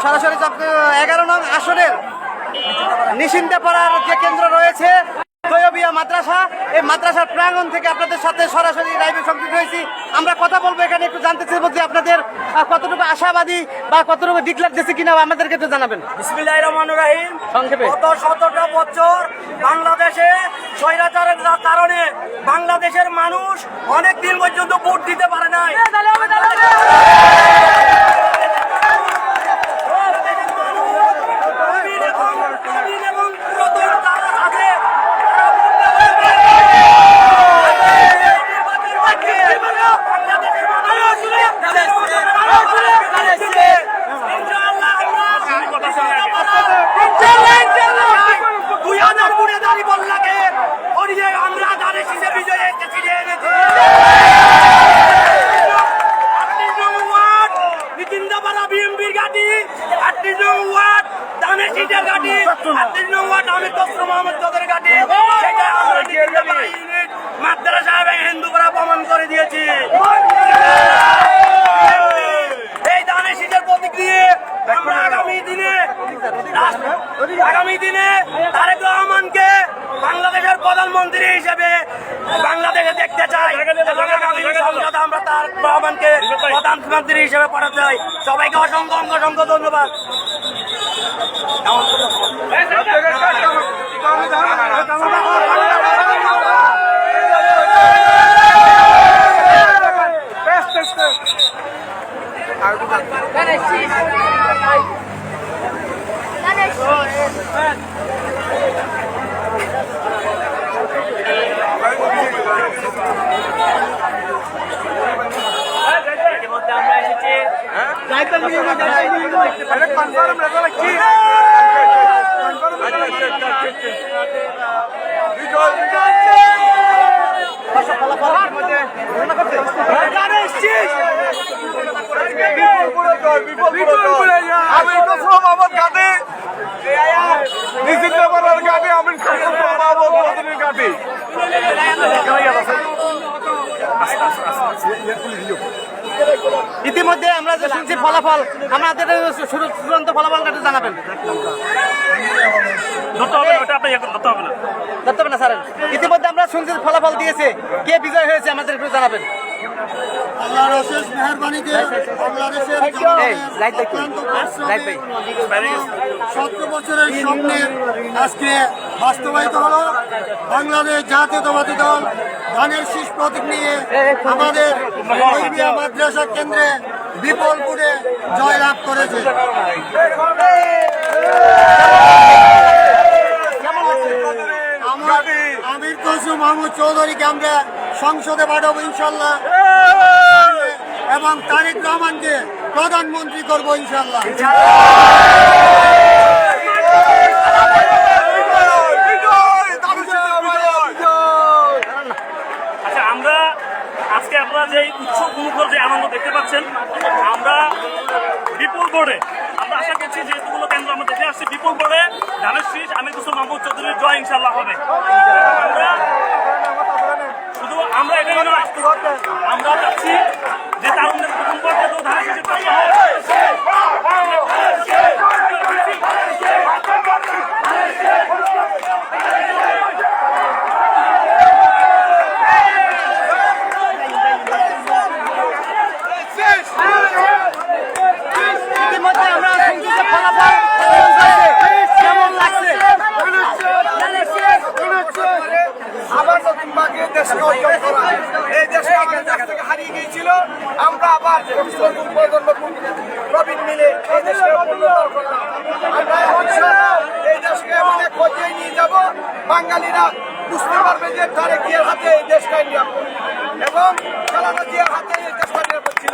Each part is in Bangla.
সরাসরি 11 নং আসনের নিশ্চিন্তেপাড়ার যে কেন্দ্র রয়েছে তৈয়বিয়া মাদ্রাসা, এই মাদ্রাসার প্রাঙ্গণ থেকে আপনাদের সাথে সরাসরি লাইভে সংযুক্ত হয়েছি। আমরা কথা বলবো, এখানে একটু জানতে চাইবো যে আপনাদের কতটুকু আশাবাদী বা কতটুকু ডিক্লেয়ার দিচ্ছে কিনা আমাদেরকে একটু জানাবেন। বিসমিল্লাহির রহমানির রহিম। সংক্ষেপে। গত 17টা বছর বাংলাদেশে স্বৈরাচারের কারণে বাংলাদেশের মানুষ অনেক দিন পর্যন্ত ভোট দিতে পারে নাই। মাদ্রাসা হিন্দুরা প্রমাণ করে দিয়েছি। এই দানের শীতের প্রতীক দিয়ে আমরা আগামী দিনে তারেক রহমানকে বাংলাদেশের প্রধানমন্ত্রী হিসেবে বাংলাদেশে দেখতে চাই। আমরা তারেক রহমানকে প্রধানমন্ত্রী হিসেবে পাঠাতে চাই। সবাইকে অসংখ্য অসংখ্য ধন্যবাদ। আমরা এসেছি আমি তো সব আমার গাড়ি নিশ্চিত করার গাড়ি আমি গাড়ি ইতিমধ্যে আমরা যে শুনছি ফলাফল, আমাদের চূড়ান্ত ফলাফলটা একটু জানাবেন। ধরতে হবে না স্যার। ইতিমধ্যে আমরা শুনছি ফলাফল দিয়েছে, কে বিজয় হয়েছে আমাদের একটু জানাবেন। আল্লাহর অশেষ মেহেরবানিতে বাংলাদেশের 17 বছরের স্বপ্নের আজকে বাস্তবায়িত হলো। বাংলাদেশ জাতীয়তাবাদী দল ধানের শীষ প্রতীক নিয়ে আমাদের তৈয়বিয়া মাদ্রাসা কেন্দ্রে বিপুলপুরে জয়লাভ করেছে। আমির কসুম মাহমুদ চৌধুরীকে আমরা সংসদে পাঠাবো ইনশাল্লাহ, এবং তারেক রহমানকে প্রধানমন্ত্রী করবো ইনশাল্লাহ। আচ্ছা, আমরা আজকে আপনারা যে উৎসব মুখর যে আনন্দ দেখতে পাচ্ছেন, আমরা বিপুল বোর্ডে আমরা আশা করছি যে এতগুলো কেন্দ্র আমরা দেখে আসছি, বিপুল বোর্ডে ধানের শীষ আমির কসুম মাহমুদ চৌধুরীর জয় ইনশাল্লাহ হবে। শুধু আমরা এটাই নয়, আমরা চাচ্ছি যে তারুণদের প্রথম পর্যায়ে তো ধানের শীষের প্রাপ্য হয়। ইতিমধ্যে আমরা শুনছি যে ফলাফল কেমন লাগছে। আবার নতুন ভাগে দেশকে অর্জন করা, এই দেশকে আমাদের কাছ থেকে হারিয়ে গিয়েছিল, আমরা আবার নতুন প্রজন্ম প্রবীণ মিলে এই দেশকে পুনরুদ্ধার করলাম। আমরা ইনশাআল্লাহ এই দেশকে এমন এক পর্যায়ে নিয়ে যাব, বাঙালিরা বুঝতে পারবে যে তারেক জিয়ার হাতে এই দেশটা নিরাপদ এবং খালেদা জিয়ার হাতে এই দেশটা নিরাপদ ছিল।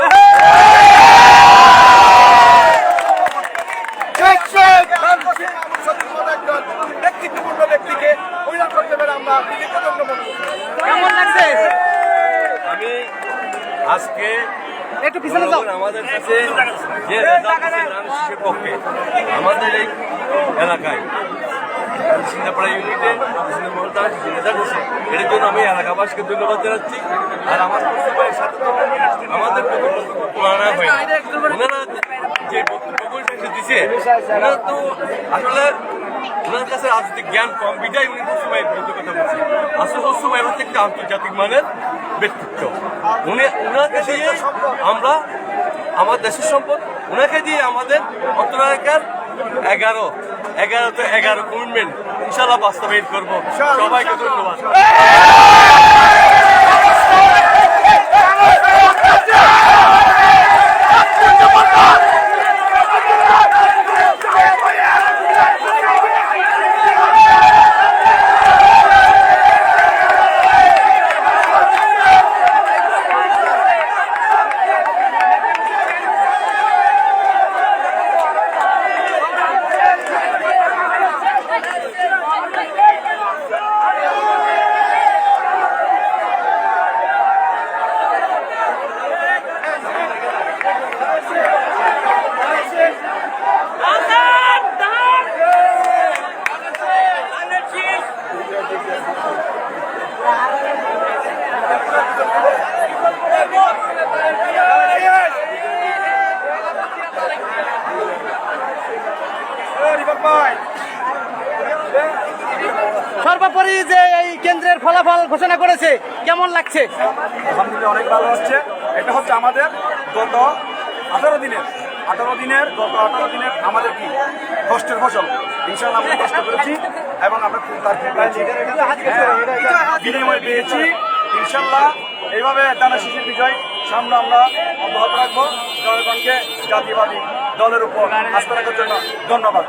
ব্যক্তিত্বপূর্ণ ব্যক্তিকে পরিণত করতে পারে আমরা নিজেকে ধন্যবাদ। কেমন লাগছে? আমি আজকে একটু পিছনে যাও। আমাদের কাছে যে রেজাল্ট ধানের পক্ষে আমাদের এই এলাকায় সিন্দাপাড়া ইউনিটে রেজাল্ট হচ্ছে, এর জন্য আমি এলাকাবাসীকে ধন্যবাদ জানাচ্ছি। আর আমার পরিবারের সাথে তো আমাদের তুলনা হয় না। ওনারা যে বক্তব্য দিচ্ছে হচ্ছে ওনার তো আসলে ওনার কাছে রাজনৈতিক জ্ঞান কম বিদায় উনি সবসময় বিরুদ্ধে কথা বলছেন। আসলে সবসময় হচ্ছে একটা আন্তর্জাতিক মানের ব্যক্তিত্ব। ওনাকে দিয়ে আমরা আমার দেশের সম্পদ, ওনাকে দিয়ে আমাদের অর্থনৈতিক 11 কমিটমেন্ট ইনশাল্লাহ বাস্তবায়ন করবো। সবাইকে ধন্যবাদ। সর্বোপরি যে এই কেন্দ্রের ফলাফল ঘোষণা করেছে কেমন লাগছে? আলহামদুলিল্লাহ অনেক ভালো হচ্ছে। এটা হচ্ছে আমাদের গত 18 দিনের আমাদের কি কষ্টের ফসল। ইনশাআল্লাহ আমরা কষ্ট করেছি এবং আমরা তার বিনিময় পেয়েছি। ইনশাআল্লাহ এইভাবে দানা শিশুর বিজয় সামনে আমরা অব্যাহত রাখবো। জনগণকে জাতীয়বাদী দলের উপর আস্থা রাখার জন্য ধন্যবাদ।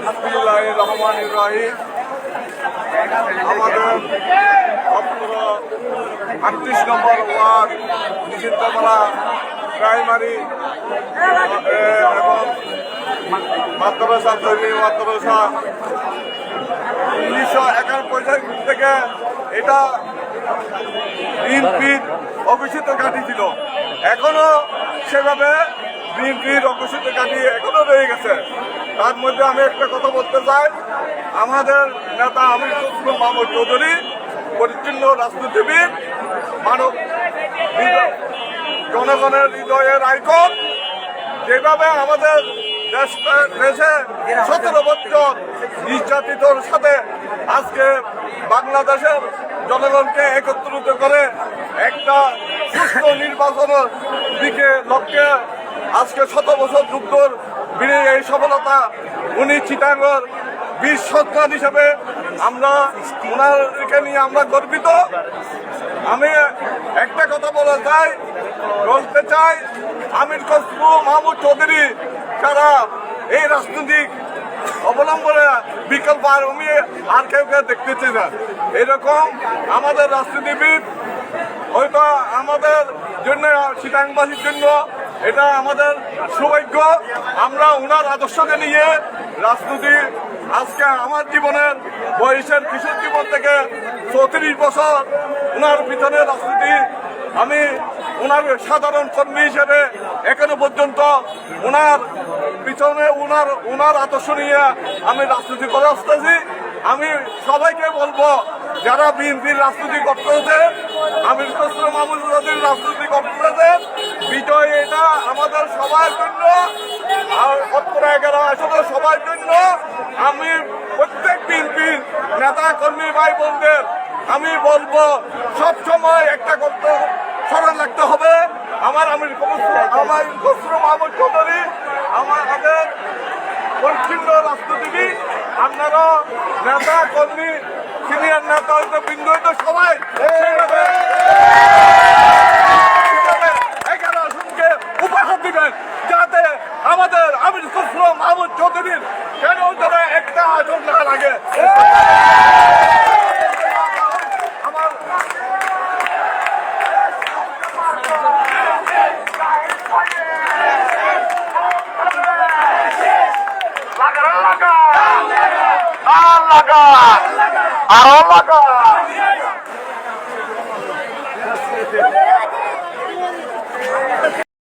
বিসমিল্লাহির রহমানির রহিম। আমাদের 38 নম্বর ওয়ার্ড নিষিদ্ধপাড়া প্রাইমারি এবং মাদ্রাসা তৈরি মাদ্রাসা 1991 থেকে এটা বিএনপির অঘোষিত ঘাঁটি ছিল। এখনো সেভাবে বিএনপির অঘোষিত ঘাঁটি এখনো রয়ে গেছে। তার মধ্যে আমি একটা কথা বলতে চাই, আমাদের নেতা আমির খসরু মাহমুদ চৌধুরী পরিচ্ছন্ন রাজনীতিবিদ, মানব জনগণের হৃদয়ের আইকন। যেভাবে আমাদের দেশে 17 বছর নির্যাতিতর সাথে আজকে বাংলাদেশের জনগণকে একত্রিত করে একটা সুস্থ নির্বাচনের দিকে লক্ষ্যে আজকে 7 বছর যুদ্ধর বিড়ে এই সফলতা উনি চিটাঙ্গর বীর সন্তান হিসেবে আমরা ওনাকে নিয়ে আমরা গর্বিত। আমি একটা কথা বলতে চাই আমির খসরু মাহমুদ চৌধুরী যারা এই রাজনৈতিক অবলম্বনে বিকল্প আর কেউ দেখতেছে না। এরকম আমাদের রাজনীতিবিদ হয়তো আমাদের জন্য চিটাংবাসীর জন্য এটা আমাদের সৌভাগ্য। আমরা ওনার আদর্শকে নিয়ে রাজনীতি আজকে আমার জীবনের বয়সের কিশোর জীবন থেকে 34 বছর ওনার পিছনে রাজনীতি। আমি ওনার সাধারণ কর্মী হিসেবে এখনো পর্যন্ত ওনার পিছনে ওনার আদর্শ নিয়ে আমি রাজনীতি করে আসতেছি। আমি সবাইকে বলবো যারা বিএনপির রাজনীতি করতেছে, আমির খসরু মাহমুদ চৌধুরীর রাজনীতি করতেছে, বিজয় এটা আমাদের সবার জন্য, আর 11 আসলে সবার জন্য। আমি প্রত্যেক বিএনপির নেতা কর্মী ভাই বোনদের আমি বলবো সব সময় একটা করতে স্মরণ রাখতে হবে, আমির খসরু মাহমুদ চৌধুরী আমাদের পরিচ্ছন্ন রাজনীতিবিদ। আপনারা নেতা কর্মী সিনিয়র নেতা হয়তো বৃন্দ হয়তো সবাই উপহার দিবেন যাতে আমাদের আমির খসরু মাহমুদ চৌধুরীর কেন একটা আসন না লাগে। আরো লাগা